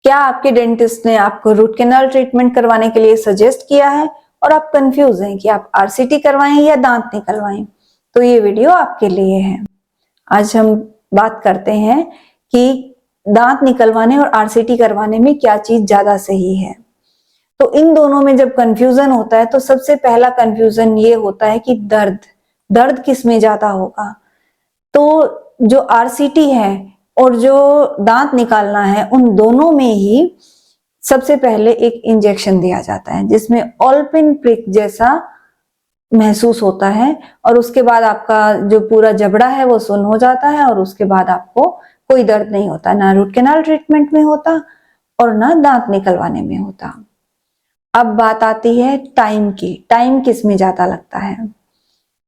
क्या आपके डेंटिस्ट ने आपको रूट कैनाल ट्रीटमेंट करवाने के लिए सजेस्ट किया है और आप कंफ्यूज हैं कि आप आरसीटी करवाएं या दांत निकलवाएं, तो ये वीडियो आपके लिए है। आज हम बात करते हैं कि दांत निकलवाने और आरसीटी करवाने में क्या चीज ज्यादा सही है। तो इन दोनों में जब कंफ्यूजन होता है तो सबसे पहला कंफ्यूजन ये होता है कि दर्द किस में ज्यादा होगा। तो जो आरसीटी है और जो दांत निकालना है, उन दोनों में ही सबसे पहले एक इंजेक्शन दिया जाता है जिसमें ऑलपिन प्रिक जैसा महसूस होता है और उसके बाद आपका जो पूरा जबड़ा है वो सुन्न हो जाता है और उसके बाद आपको कोई दर्द नहीं होता, ना रूट कैनाल ट्रीटमेंट में होता और ना दांत निकलवाने में होता। अब बात आती है टाइम की। टाइम किस में ज्यादा लगता है?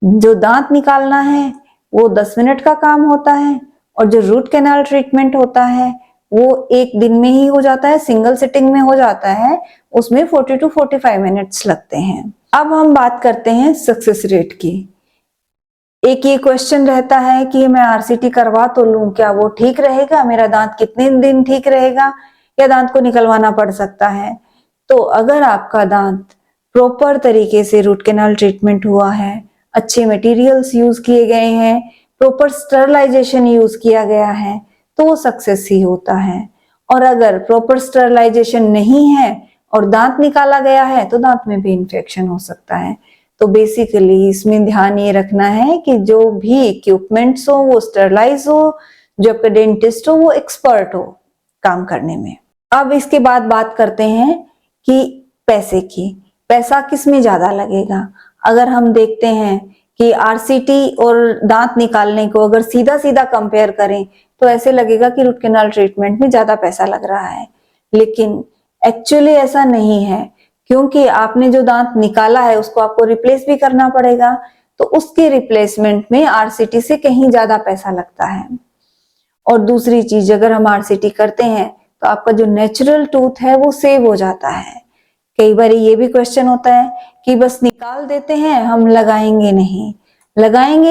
जो दांत निकालना है वो 10 मिनट का काम होता है और जो रूट कैनाल ट्रीटमेंट होता है वो एक दिन में ही हो जाता है, सिंगल सिटिंग में हो जाता है, उसमें 40 to 45 मिनट्स लगते हैं। अब हम बात करते हैं सक्सेस रेट की। एक ये क्वेश्चन रहता है कि मैं आरसीटी करवा तो लूं, क्या वो ठीक रहेगा? मेरा दांत कितने दिन ठीक रहेगा या दांत को निकलवाना पड़ सकता है? तो अगर आपका दांत प्रॉपर तरीके से रूट कैनाल ट्रीटमेंट हुआ है, अच्छे मटेरियल्स यूज किए गए हैं, प्रॉपर स्टरलाइजेशन यूज किया गया है, तो वो सक्सेस ही होता है। और अगर प्रॉपर स्टरलाइजेशन नहीं है और दांत निकाला गया है तो दांत में भी इन्फेक्शन हो सकता है। तो बेसिकली इसमें ध्यान ये रखना है कि जो भी इक्विपमेंट्स हो वो स्टरलाइज हो, जो आपका डेंटिस्ट हो वो एक्सपर्ट हो काम करने में। अब इसके बाद बात करते हैं कि पैसे की। पैसा किस में ज्यादा लगेगा? अगर हम देखते हैं कि आरसीटी और दांत निकालने को अगर सीधा सीधा कंपेयर करें तो ऐसे लगेगा कि रूट कैनाल ट्रीटमेंट में ज्यादा पैसा लग रहा है, लेकिन एक्चुअली ऐसा नहीं है, क्योंकि आपने जो दांत निकाला है उसको आपको रिप्लेस भी करना पड़ेगा, तो उसके रिप्लेसमेंट में आरसीटी से कहीं ज्यादा पैसा लगता है। और दूसरी चीज, अगर हम आरसीटी करते हैं तो आपका जो नेचुरल टूथ है वो सेव हो जाता है। कई बार ये भी क्वेश्चन होता है कि बस निकाल देते हैं, हम लगाएंगे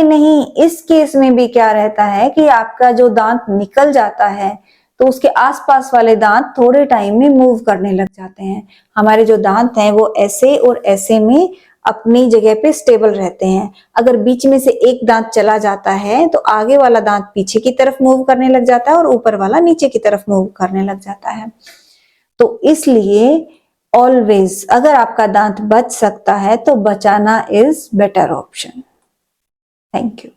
नहीं। इस केस में भी क्या रहता है कि आपका जो दांत निकल जाता है तो उसके आसपास वाले दांत थोड़े टाइम में मूव करने लग जाते हैं। हमारे जो दांत हैं वो ऐसे और ऐसे में अपनी जगह पे स्टेबल रहते हैं। अगर बीच में से एक दांत चला जाता है तो आगे वाला दांत पीछे की तरफ मूव करने लग जाता है और ऊपर वाला नीचे की तरफ मूव करने लग जाता है। तो इसलिए ऑलवेज अगर आपका दांत बच सकता है तो बचाना is better option. Thank you.